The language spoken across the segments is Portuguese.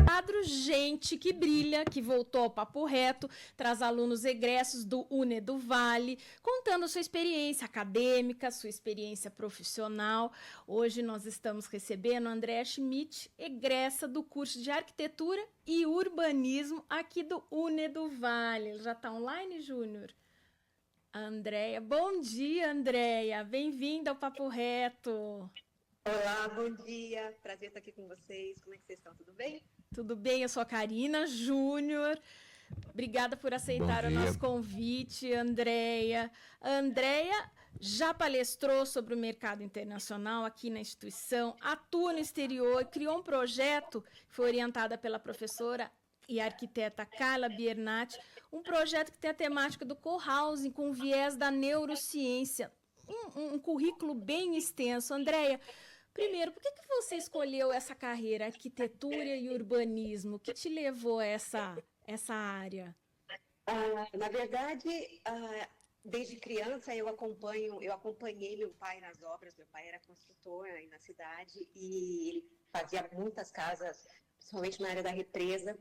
Quadro Gente que Brilha, que voltou ao Papo Reto, traz alunos egressos do UNE do Vale, contando sua experiência acadêmica, sua experiência profissional. Hoje nós estamos recebendo a Andréa Schmidt, egressa do curso de Arquitetura e Urbanismo aqui do UNE do Vale. Ele já está online, Júnior? Andréia, bom dia, Andréia. Bem-vinda ao Papo Reto. Olá, bom dia. Prazer estar aqui com vocês. Como é que vocês estão? Tudo bem? Tudo bem? Eu sou a Karina Júnior. Obrigada por aceitar o nosso convite, Andréia. A Andréia já palestrou sobre o mercado internacional aqui na instituição, atua no exterior, criou um projeto que foi orientada pela professora e arquiteta Carla Biernat, um projeto que tem a temática do cohousing com viés da neurociência, um currículo bem extenso. Andréia, primeiro, por que você escolheu essa carreira, arquitetura e urbanismo? O que te levou a essa área? Na verdade, desde criança eu acompanhei meu pai nas obras. Meu pai era construtor aí na cidade e ele fazia muitas casas, principalmente na área da represa.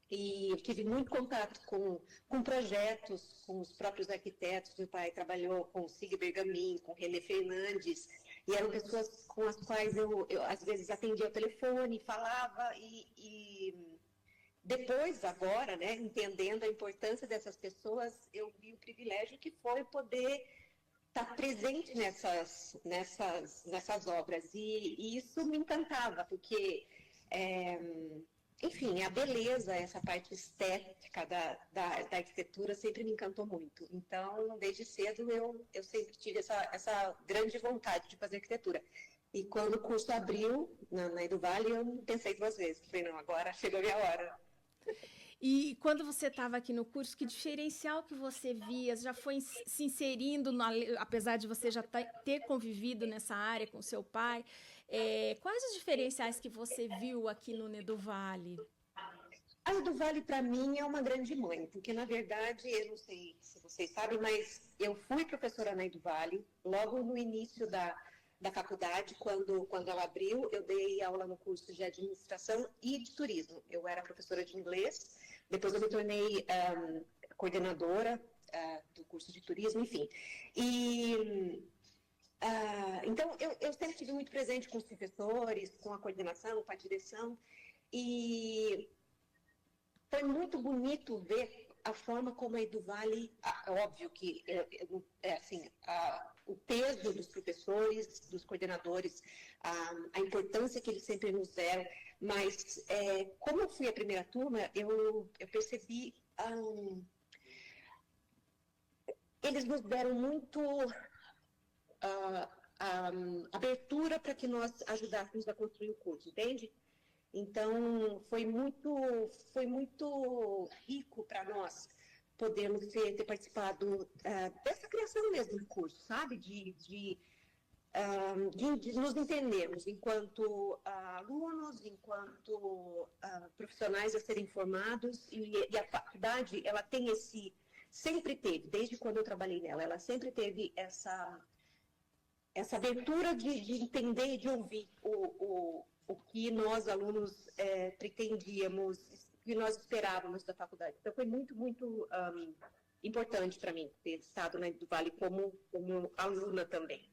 E eu tive muito contato com projetos, com os próprios arquitetos. Meu pai trabalhou com o Sig Bergamin, com o René Fernandes, e eram pessoas com as quais eu às vezes atendia o telefone, falava, e depois, agora, né, entendendo a importância dessas pessoas, eu vi o privilégio que foi poder estar presente nessas obras, e isso me encantava, porque enfim, a beleza, essa parte estética da arquitetura sempre me encantou muito. Então, desde cedo, eu sempre tive essa grande vontade de fazer arquitetura. E quando o curso abriu na Eduvale, eu não pensei duas vezes. Falei, não, agora chegou a minha hora. E quando você estava aqui no curso, que diferencial que você via? Já foi se inserindo, apesar de você já ter convivido nessa área com seu pai, quais os diferenciais que você viu aqui no Neduvale? A Eduvale, para mim, é uma grande mãe, porque, na verdade, eu não sei se vocês sabem, mas eu fui professora na Eduvale logo no início da faculdade, quando ela abriu. Eu dei aula no curso de administração e de turismo. Eu era professora de inglês, depois eu me tornei coordenadora do curso de turismo, enfim. Então, eu sempre estive muito presente com os professores, com a coordenação, com a direção, e foi muito bonito ver a forma como a Eduvale, óbvio que assim, o peso dos professores, dos coordenadores, a importância que eles sempre nos deram, mas como eu fui a primeira turma, eu percebi, eles nos deram muito abertura para que nós ajudássemos a construir o curso, entende? Então, foi muito rico para nós podermos ter participado dessa criação mesmo do curso, sabe? De nos entendermos enquanto alunos, enquanto profissionais a serem formados, e a faculdade, ela tem sempre teve, desde quando eu trabalhei nela, ela sempre teve essa abertura de entender e de ouvir o que nós, alunos, pretendíamos, o que nós esperávamos da faculdade. Então, foi muito, muito importante para mim ter estado na Eduvale como aluna também.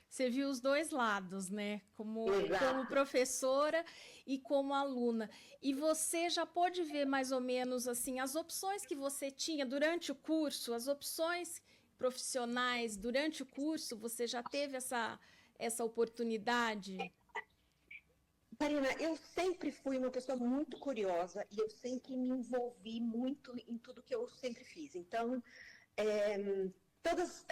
Você viu os dois lados, né? Como professora e como aluna. E você já pôde ver mais ou menos assim as opções que você tinha durante o curso, as opções profissionais durante o curso, você já teve essa oportunidade? Karina, eu sempre fui uma pessoa muito curiosa e eu sempre me envolvi muito em tudo que eu sempre fiz. Então,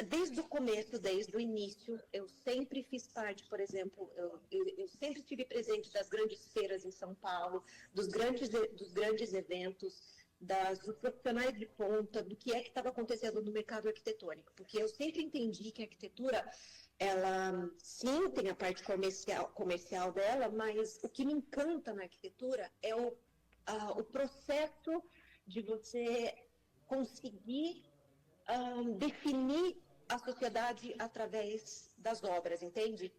desde o começo, desde o início, eu sempre fiz parte, por exemplo, eu sempre estive presente das grandes feiras em São Paulo, dos grandes eventos, dos profissionais de ponta, do que é que estava acontecendo no mercado arquitetônico, porque eu sempre entendi que a arquitetura, ela sim tem a parte comercial dela, mas o que me encanta na arquitetura é o processo de você conseguir definir a sociedade através das obras, entende?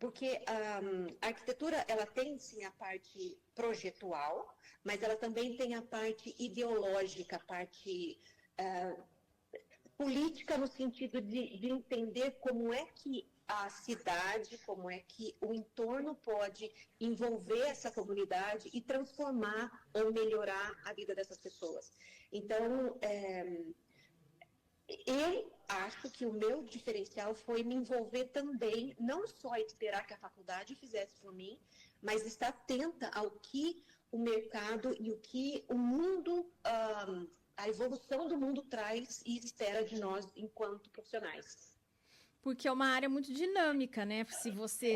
porque a arquitetura, ela tem sim a parte projetual, mas ela também tem a parte ideológica, a parte política no sentido de entender como é que a cidade, como é que o entorno pode envolver essa comunidade e transformar ou melhorar a vida dessas pessoas. Então, eu acho que o meu diferencial foi me envolver também, não só esperar que a faculdade fizesse por mim, mas estar atenta ao que o mercado e o que o mundo, a evolução do mundo traz e espera de nós enquanto profissionais. Porque é uma área muito dinâmica, né? Se você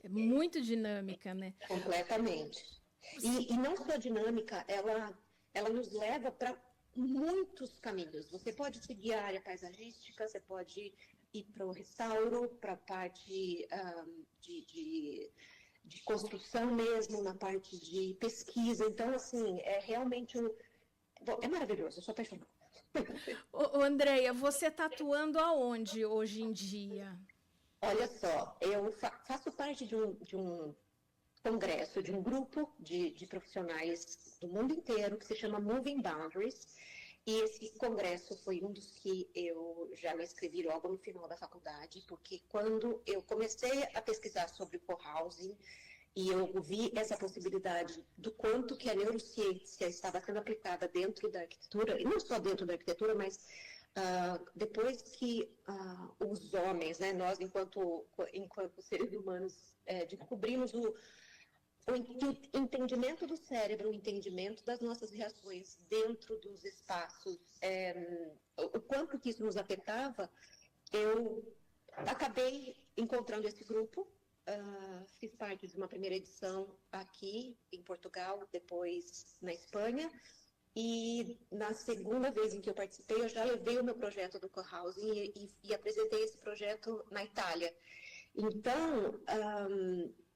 é muito dinâmica, né? Completamente. E não só dinâmica, ela nos leva para muitos caminhos. Você pode seguir a área paisagística, você pode ir para o restauro, para a parte de construção mesmo, na parte de pesquisa. Então, assim, é realmente Bom, é maravilhoso, eu sou apaixonada. Ô, Andréia, você está atuando aonde hoje em dia? Olha só, eu faço parte de um congresso, de um grupo de profissionais do mundo inteiro que se chama Moving Boundaries. E esse congresso foi um dos que eu já me inscrevi logo no final da faculdade, porque quando eu comecei a pesquisar sobre o cohousing, e eu vi essa possibilidade do quanto que a neurociência estava sendo aplicada dentro da arquitetura, e não só dentro da arquitetura, mas depois que os homens, né, nós enquanto seres humanos, descobrimos o entendimento do cérebro, o entendimento das nossas reações dentro dos espaços, o quanto que isso nos afetava, eu acabei encontrando esse grupo. Fiz parte de uma primeira edição aqui em Portugal, depois na Espanha, e na segunda vez em que eu participei, eu já levei o meu projeto do cohousing e apresentei esse projeto na Itália. Então,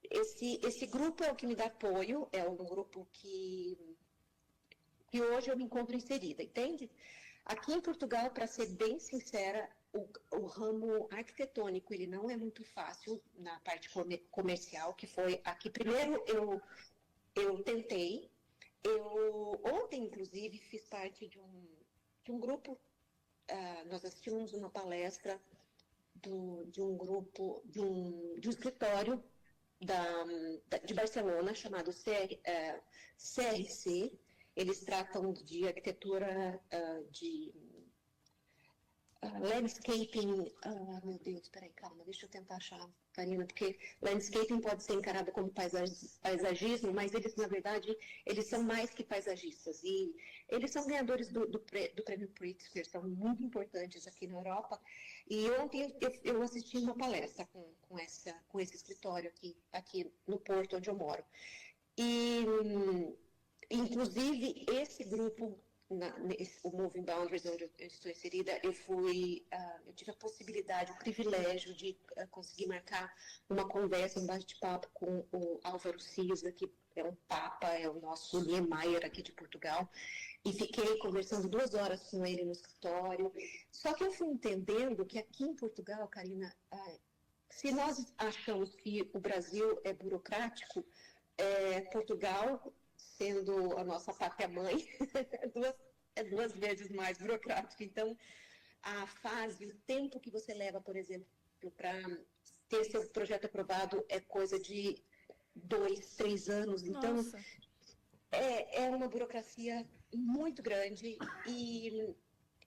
esse grupo é o que me dá apoio, é um grupo que hoje eu me encontro inserida, entende? Aqui em Portugal, para ser bem sincera, o ramo arquitetônico, ele não é muito fácil na parte comercial, que foi aqui. Primeiro, eu tentei. Ontem, inclusive, fiz parte de um grupo, nós assistimos uma palestra de um grupo, de um escritório de Barcelona, chamado CRC. Eles tratam de arquitetura de landscaping, meu Deus, peraí, calma, deixa eu tentar achar, Karina, porque landscaping pode ser encarado como paisagismo, mas eles, na verdade, eles são mais que paisagistas, e eles são ganhadores do prêmio Pritzker, são muito importantes aqui na Europa, e ontem eu assisti uma palestra com esse escritório aqui no Porto, onde eu moro, e, inclusive, esse grupo, o Moving Boundaries, onde eu estou inserida, eu tive a possibilidade, o privilégio de conseguir marcar uma conversa, um bate-papo com o Álvaro Siza, que é um papa, é o nosso Niemeyer aqui de Portugal, e fiquei conversando 2 horas com ele no escritório. Só que eu fui entendendo que aqui em Portugal, Karina, se nós achamos que o Brasil é burocrático, Portugal, sendo a nossa pátria-mãe, é duas vezes mais burocrático. Então, a fase, o tempo que você leva, por exemplo, para ter seu projeto aprovado é coisa de 2, 3 anos. Então, Nossa. é uma burocracia muito grande e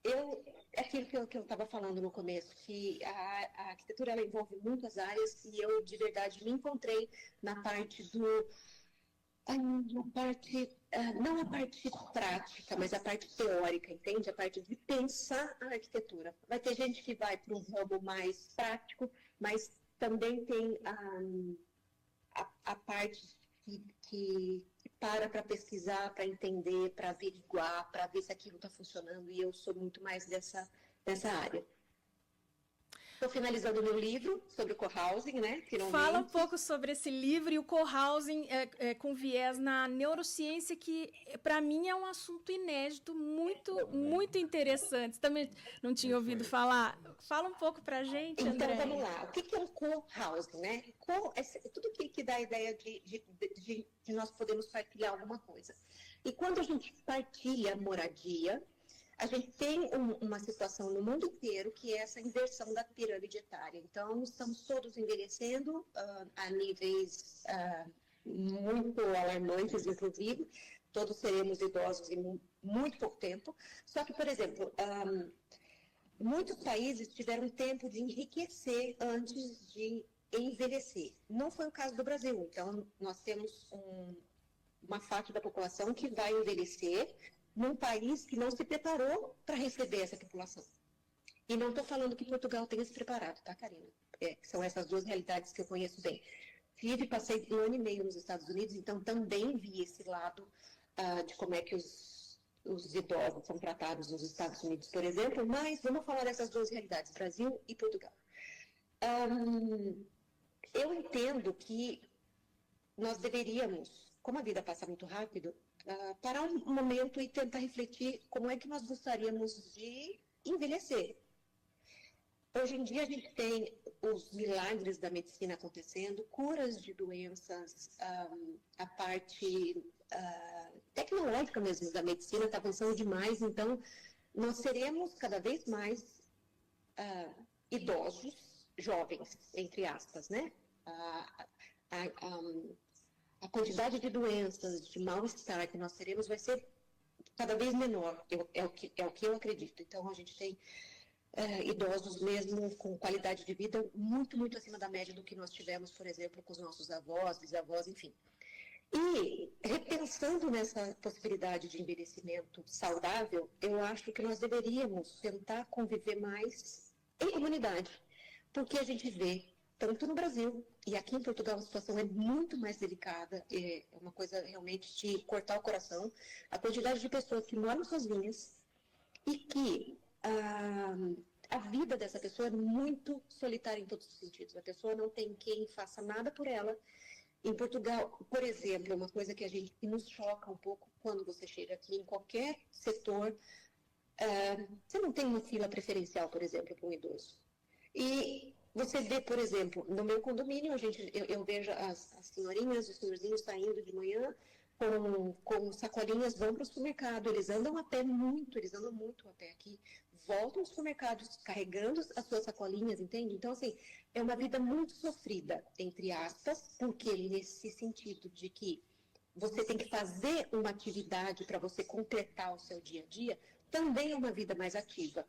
é aquilo que eu estava falando no começo, que a arquitetura ela envolve muitas áreas e eu, de verdade, me encontrei na parte não a parte prática, mas a parte teórica, entende? A parte de pensar a arquitetura. Vai ter gente que vai para um ramo mais prático, mas também tem a parte que para pesquisar, para entender, para averiguar, para ver se aquilo está funcionando, e eu sou muito mais dessa área. Estou finalizando meu livro sobre o cohousing, né? Finalmente. Fala um pouco sobre esse livro e o cohousing com viés na neurociência, que para mim é um assunto inédito, muito interessante. Também não tinha ouvido falar. Fala um pouco para a gente, André. Então, vamos lá. O que é um cohousing, né? É tudo que dá a ideia de nós podermos partilhar alguma coisa. E quando a gente partilha moradia, a gente tem uma situação no mundo inteiro que é essa inversão da pirâmide etária. Então, estamos todos envelhecendo a níveis muito alarmantes, inclusive. Todos seremos idosos em muito pouco tempo. Só que, por exemplo, muitos países tiveram tempo de enriquecer antes de envelhecer. Não foi o caso do Brasil. Então, nós temos uma faixa da população que vai envelhecer num país que não se preparou para receber essa população. E não estou falando que Portugal tenha se preparado, tá, Karina? São essas duas realidades que eu conheço bem. Passei 1 ano e meio nos Estados Unidos, então também vi esse lado de como é que os idosos são tratados nos Estados Unidos, por exemplo, mas vamos falar dessas duas realidades, Brasil e Portugal. Eu entendo que nós deveríamos, como a vida passa muito rápido, parar um momento e tentar refletir como é que nós gostaríamos de envelhecer. Hoje em dia a gente tem os milagres da medicina acontecendo, curas de doenças, a parte tecnológica mesmo da medicina está avançando demais, então nós seremos cada vez mais idosos, jovens, entre aspas, né? A quantidade de doenças, de mal-estar que nós teremos vai ser cada vez menor, é o que eu acredito. Então, a gente tem idosos mesmo com qualidade de vida muito acima da média do que nós tivemos, por exemplo, com os nossos avós, bisavós, enfim. E, repensando nessa possibilidade de envelhecimento saudável, eu acho que nós deveríamos tentar conviver mais em comunidade, porque a gente vê, tanto no Brasil, e aqui em Portugal a situação é muito mais delicada, é uma coisa realmente de cortar o coração, a quantidade de pessoas que moram sozinhas e que a vida dessa pessoa é muito solitária em todos os sentidos. A pessoa não tem quem faça nada por ela. Em Portugal, por exemplo, uma coisa que nos choca um pouco quando você chega aqui em qualquer setor, você não tem uma fila preferencial, por exemplo, para um idoso. E você vê, por exemplo, no meu condomínio, eu vejo as senhorinhas, os senhorzinhos saindo de manhã com sacolinhas, vão para o supermercado, eles andam muito a pé aqui, voltam aos supermercados carregando as suas sacolinhas, entende? Então, assim, é uma vida muito sofrida, entre aspas, porque nesse sentido de que você tem que fazer uma atividade para você completar o seu dia a dia, também é uma vida mais ativa.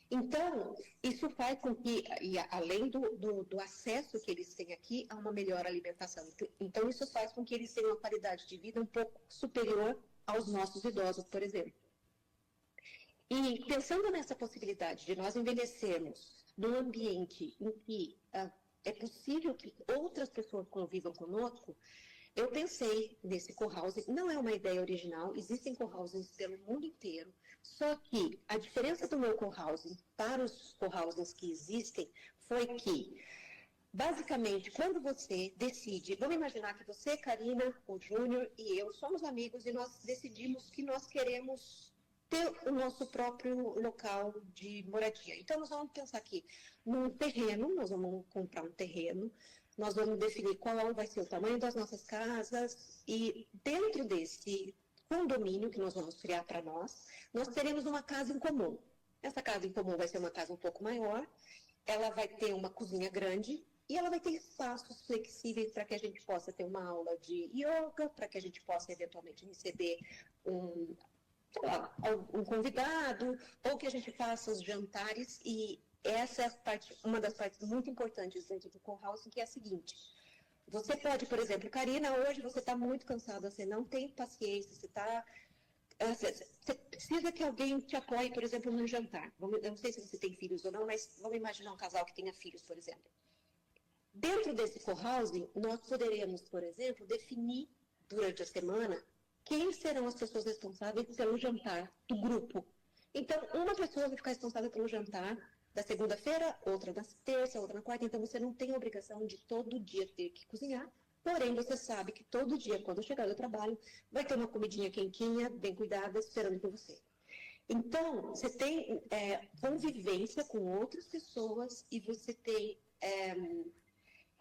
Então, isso faz com que, além do acesso que eles têm aqui, a uma melhor alimentação. Então, isso faz com que eles tenham uma qualidade de vida um pouco superior aos nossos idosos, por exemplo. E pensando nessa possibilidade de nós envelhecermos num ambiente em que é possível que outras pessoas convivam conosco, eu pensei nesse cohousing. Não é uma ideia original, existem cohousings pelo mundo inteiro, só que a diferença do meu cohousing para os cohousings que existem foi que, basicamente, quando você decide, vamos imaginar que você, Karina, o Júnior e eu somos amigos e nós decidimos que nós queremos ter o nosso próprio local de moradia. Então, nós vamos pensar aqui num terreno, nós vamos comprar um terreno, nós vamos definir qual vai ser o tamanho das nossas casas e dentro desse condomínio que nós vamos criar para nós teremos uma casa em comum. Essa casa em comum vai ser uma casa um pouco maior, ela vai ter uma cozinha grande e ela vai ter espaços flexíveis para que a gente possa ter uma aula de yoga, para que a gente possa eventualmente receber um convidado, ou que a gente faça os jantares. E essa é uma das partes muito importantes dentro do cohousing, que é a seguinte: você pode, por exemplo, Karina, hoje você está muito cansada, você não tem paciência, você precisa que alguém te apoie, por exemplo, no jantar. Eu não sei se você tem filhos ou não, mas vamos imaginar um casal que tenha filhos, por exemplo. Dentro desse cohousing, nós poderemos, por exemplo, definir durante a semana quem serão as pessoas responsáveis pelo jantar do grupo. Então, uma pessoa vai ficar responsável pelo jantar, da segunda-feira, outra na terça, outra na quarta, então você não tem a obrigação de todo dia ter que cozinhar, porém você sabe que todo dia, quando chegar do trabalho, vai ter uma comidinha quentinha, bem cuidada, esperando por você. Então, você tem convivência com outras pessoas e você tem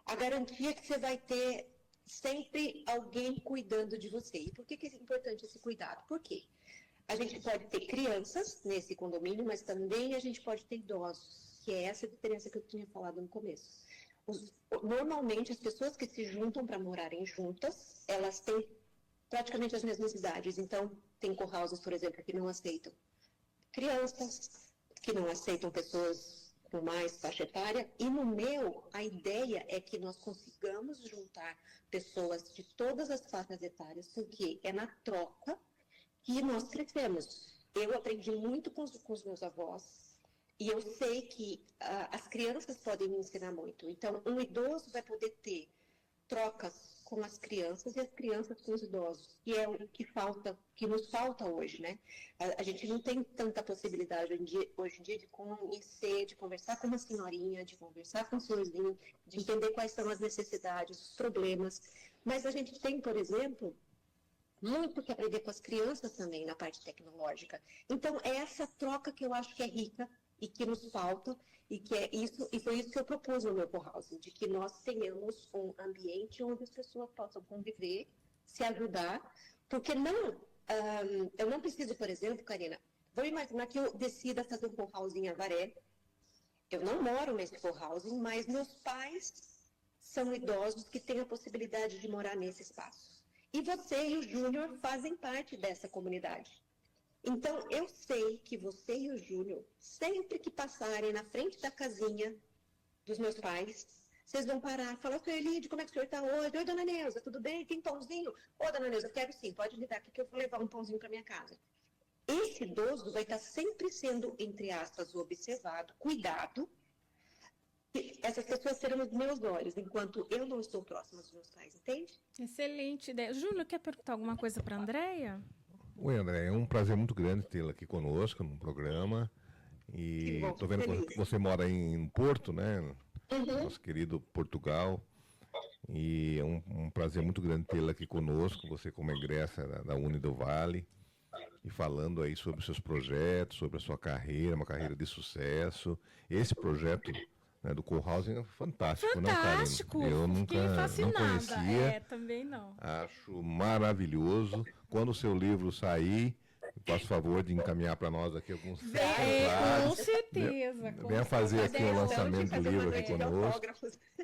a garantia que você vai ter sempre alguém cuidando de você. E por que é importante esse cuidado? Por quê? A gente pode ter crianças nesse condomínio, mas também a gente pode ter idosos, que é essa diferença que eu tinha falado no começo. Normalmente, as pessoas que se juntam para morarem juntas, elas têm praticamente as mesmas idades. Então, tem co-houses, por exemplo, que não aceitam crianças, que não aceitam pessoas com mais faixa etária. E no meu, a ideia é que nós consigamos juntar pessoas de todas as faixas etárias, porque é na troca que nós crescemos. Eu aprendi muito com os meus avós e eu sei que as crianças podem me ensinar muito. Então, um idoso vai poder ter trocas com as crianças e as crianças com os idosos, que é o que falta, que nos falta hoje, né? A gente não tem tanta possibilidade hoje em dia de conhecer, de conversar com uma senhorinha, de conversar com um senhorzinho, de entender quais são as necessidades, os problemas. Mas a gente tem, por exemplo, muito que aprender com as crianças também na parte tecnológica. Então, é essa troca que eu acho que é rica e que nos falta, e que é isso, e foi isso que eu propus no meu co-housing, de que nós tenhamos um ambiente onde as pessoas possam conviver, se ajudar, porque eu não preciso, por exemplo, Karina, vou imaginar que eu decida fazer um co-housing em Avaré, eu não moro nesse co-housing, mas meus pais são idosos que têm a possibilidade de morar nesse espaço. E você e o Júnior fazem parte dessa comunidade. Então, eu sei que você e o Júnior, sempre que passarem na frente da casinha dos meus pais, vocês vão parar e falar, Sueli, como é que o senhor está hoje? Oi, dona Neuza, tudo bem? Tem pãozinho? Ô, dona Neuza, quero sim, pode me dar aqui que eu vou levar um pãozinho para minha casa. Esse idoso vai estar sempre sendo, entre aspas, observado, cuidado. Essas pessoas serão os meus olhos, enquanto eu não estou próxima dos meus pais, entende? Excelente ideia. Júlio, quer perguntar alguma coisa para a Andréia? Oi, André, é um prazer muito grande tê-la aqui conosco no programa. E estou vendo que você mora em Porto, né? Uhum. Nosso querido Portugal. E é um prazer muito grande tê-la aqui conosco, você como egressa da Uni do Vale, e falando aí sobre os seus projetos, sobre a sua carreira, uma carreira de sucesso. Esse projeto, né, do co-housing é fantástico, né, Karine? Fantástico! Eu Fiquei não fascinada. conhecia. Também não. Acho maravilhoso. Quando o seu livro sair, faça o favor de encaminhar para nós aqui alguns exemplares. Com certeza. Venha fazer aqui o lançamento do livro aqui conosco.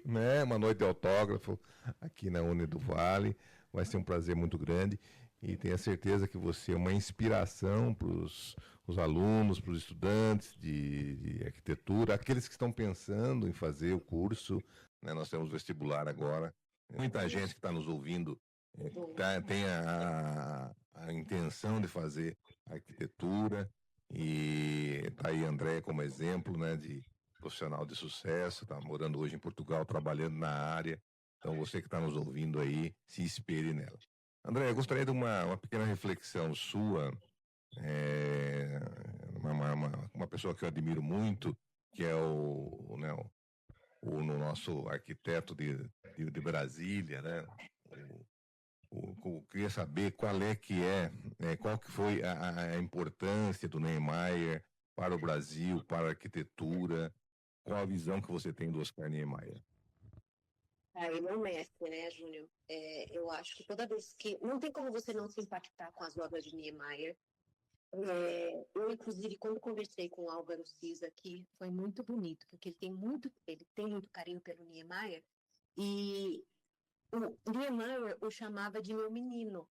Né? Uma noite de autógrafo aqui na Uni do Vale. Vai ser um prazer muito grande. E tenha certeza que você é uma inspiração para os alunos, para os estudantes de arquitetura, aqueles que estão pensando em fazer o curso. Né? Nós temos vestibular agora. Muita gente que está nos ouvindo tem a intenção de fazer arquitetura, e está aí André como exemplo, né, de profissional de sucesso, está morando hoje em Portugal, trabalhando na área. Então você que está nos ouvindo aí, se espere nela. André, eu gostaria de uma pequena reflexão sua, uma pessoa que eu admiro muito, que é o nosso arquiteto de Brasília, né? Queria saber qual que foi a importância do Niemeyer para o Brasil, para a arquitetura, qual a visão que você tem do Oscar Niemeyer? Ele é um mestre, né, Júnior? Eu acho que toda vez que... Não tem como você não se impactar com as obras de Niemeyer. Eu, inclusive, quando conversei com o Álvaro Siza aqui, foi muito bonito, porque ele tem muito carinho pelo Niemeyer, e o Niemeyer o chamava de meu menino.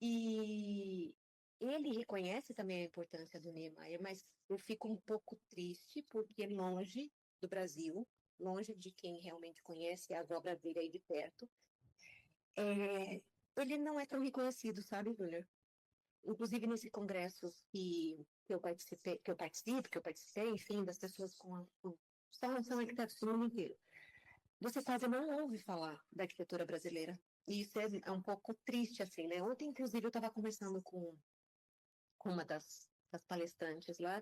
E ele reconhece também a importância do Niemeyer, mas eu fico um pouco triste, porque longe do Brasil, longe de quem realmente conhece as obras dele aí de perto, ele não é tão reconhecido, sabe, Júnior? Inclusive nesses congressos que eu participei, enfim, das pessoas são arquitetos do mundo inteiro. Você quase não ouve falar da arquitetura brasileira. E isso é um pouco triste, assim, né? Ontem, inclusive, eu estava conversando com uma das palestrantes lá,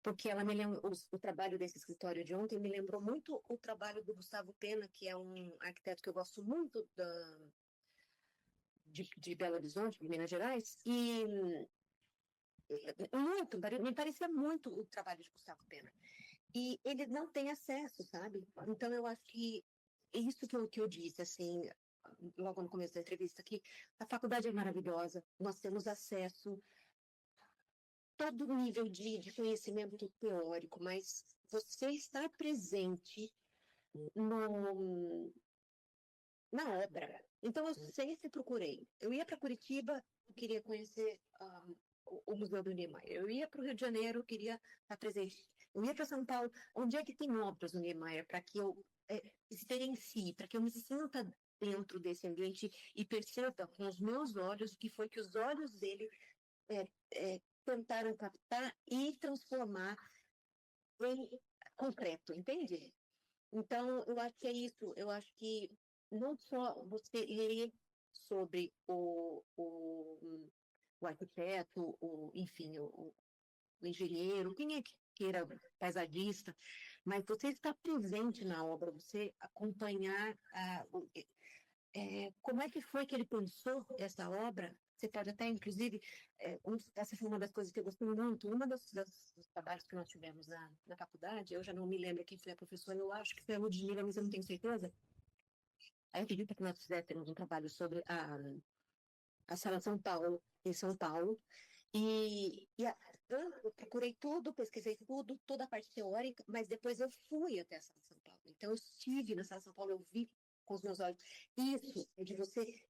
porque ela me lembra, o trabalho desse escritório de ontem me lembrou muito o trabalho do Gustavo Pena, que é um arquiteto que eu gosto muito de Belo Horizonte, de Minas Gerais, e me parecia muito o trabalho de Gustavo Pena. E ele não tem acesso, sabe? Então, eu acho que é isso que eu disse, assim, logo no começo da entrevista, que a faculdade é maravilhosa, nós temos acesso a todo nível de conhecimento teórico, mas você estar presente na obra. Então, eu sempre procurei. Eu ia para Curitiba, eu queria conhecer o Museu do Niemeyer. Eu ia para o Rio de Janeiro, eu queria estar presente. Eu ia para São Paulo, onde é que tem obras do Niemeyer, para que eu experiencie, para que eu me sinta dentro desse ambiente e perceba com os meus olhos o que foi que os olhos dele tentaram captar e transformar em concreto, entende? Então, eu acho que é isso. Eu acho que não só você ler sobre o arquiteto, enfim, o engenheiro, quem é que queira, paisagista, mas você estar presente na obra, você acompanhar como é que foi que ele pensou essa obra. Você pode até, inclusive, essa foi uma das coisas que eu gostei muito. Dos trabalhos que nós tivemos na faculdade, eu já não me lembro quem foi a professora, eu acho que foi a Ludmila, mas eu não tenho certeza. Aí eu pedi para que nós fizéssemos um trabalho sobre a Sala São Paulo, em São Paulo, eu procurei tudo, pesquisei tudo, toda a parte teórica, mas depois eu fui até a Sala São Paulo. Então, eu estive na Sala São Paulo, eu vi com os meus olhos. Isso é de você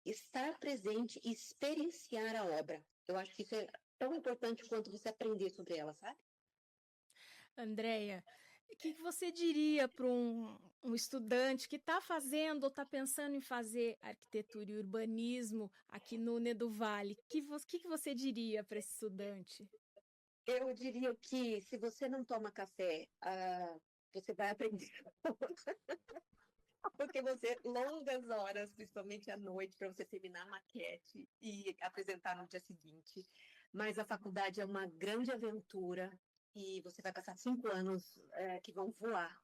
estar presente e experienciar a obra. Eu acho que isso é tão importante quanto você aprender sobre ela, sabe? Andréia, o que você diria para um estudante que está fazendo ou está pensando em fazer arquitetura e urbanismo aqui no UNE do Vale? O que você diria para esse estudante? Eu diria que se você não toma café, você vai aprender. Porque você, longas horas, principalmente à noite, para você terminar a maquete e apresentar no dia seguinte. Mas a faculdade é uma grande aventura e você vai passar 5 anos que vão voar.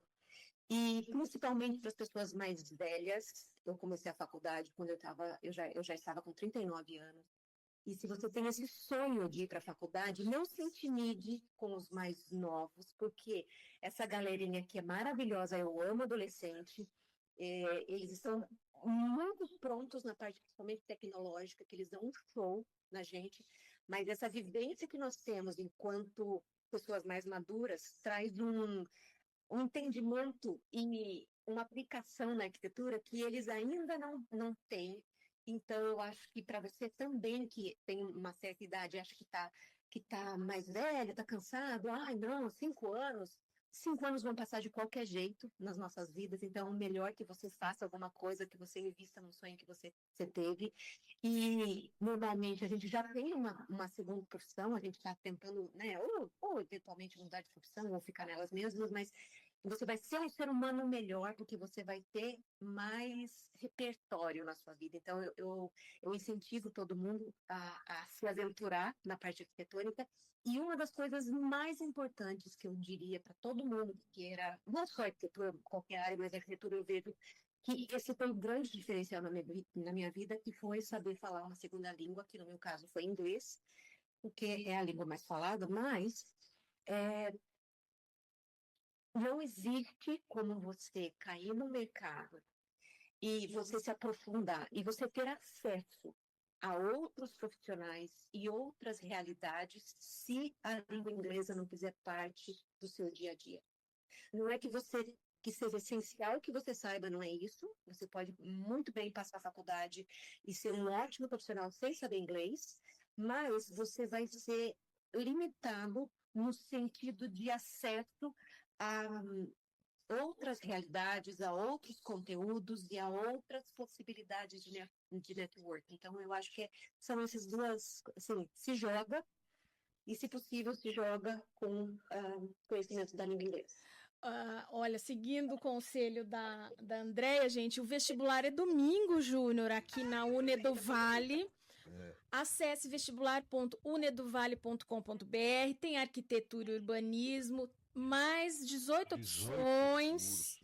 E principalmente para as pessoas mais velhas, eu comecei a faculdade quando eu já estava com 39 anos. E se você tem esse sonho de ir para a faculdade, não se intimide com os mais novos, porque essa galerinha aqui é maravilhosa, eu amo adolescente, eles estão muito prontos na parte principalmente tecnológica, que eles dão um show na gente, mas essa vivência que nós temos enquanto pessoas mais maduras traz um entendimento e uma aplicação na arquitetura que eles ainda não têm. Então, eu acho que para você também, que tem uma certa idade, acha que tá mais velha, está cansado, ai, não, 5 anos. 5 anos vão passar de qualquer jeito nas nossas vidas, então é melhor que você faça alguma coisa, que você invista no sonho que você teve. E normalmente a gente já tem uma segunda profissão, a gente está tentando, né, ou eventualmente mudar de profissão, ou ficar nelas mesmas, mas você vai ser um ser humano melhor, porque você vai ter mais repertório na sua vida. Então, eu incentivo todo mundo a se aventurar na parte arquitetônica. E uma das coisas mais importantes que eu diria para todo mundo que queira, não só arquitetura, qualquer área, mas arquitetura, eu vejo que esse foi um grande diferencial na minha vida, que foi saber falar uma segunda língua, que no meu caso foi inglês, porque é a língua mais falada, mas não existe como você cair no mercado e você se aprofundar e você ter acesso a outros profissionais e outras realidades se a língua inglesa não fizer parte do seu dia a dia. Não é que seja essencial que você saiba, não é isso. Você pode muito bem passar a faculdade e ser um ótimo profissional sem saber inglês, mas você vai ser limitado no sentido de acesso a outras realidades, a outros conteúdos e a outras possibilidades de network. Então, eu acho que são essas duas, assim, se joga e, se possível, se joga com conhecimento da língua inglesa. Olha, seguindo o conselho da Andréia, gente, o vestibular é domingo, Júnior, aqui na UNE do Vale. Acesse vestibular.uneduvale.com.br, tem arquitetura e urbanismo, mais 18 opções.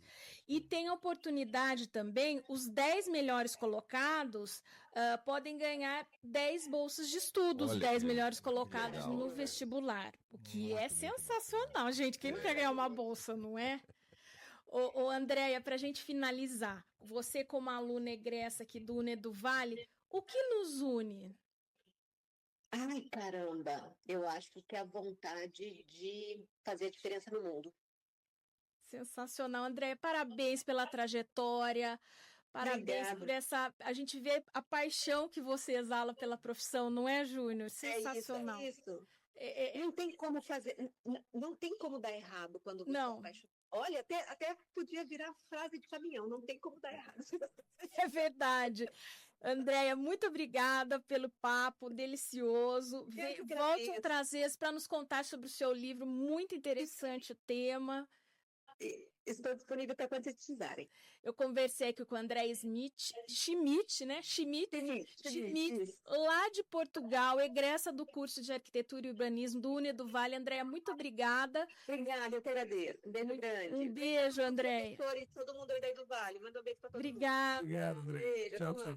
E tem a oportunidade também, os 10 melhores colocados podem ganhar 10 bolsas de estudo, os 10 melhores colocados legal, no vestibular, o que é sensacional, gente. Quem não quer ganhar uma bolsa, não é? Ô Andréia, para a gente finalizar, você como aluna egressa aqui do Uneduvale, o que nos une? Ai, caramba, eu acho que é a vontade de fazer a diferença no mundo. Sensacional, Andréia. Parabéns pela trajetória. Parabéns Obrigada. Por essa. A gente vê a paixão que você exala pela profissão, não é, Júnior? Sensacional. É isso. Não tem como fazer, não tem como dar errado quando você não. é Olha, até podia virar frase de caminhão, não tem como dar errado. É verdade. Andréia, muito obrigada pelo papo delicioso. Volte outras vezes para nos contar sobre o seu livro, muito interessante o tema. Estou disponível para quando vocês precisarem. Eu conversei aqui com o André Schmidt, né? Schmidt, lá de Portugal, egressa do curso de Arquitetura e Urbanismo do Uneduvale. Andréia, muito obrigada. Obrigada, eu te agradeço. Um beijo grande. Um beijo, Andréia. Todo mundo aí do Vale. Manda um beijo para todo mundo. Obrigada. Obrigado, Andréia. Tchau, tchau.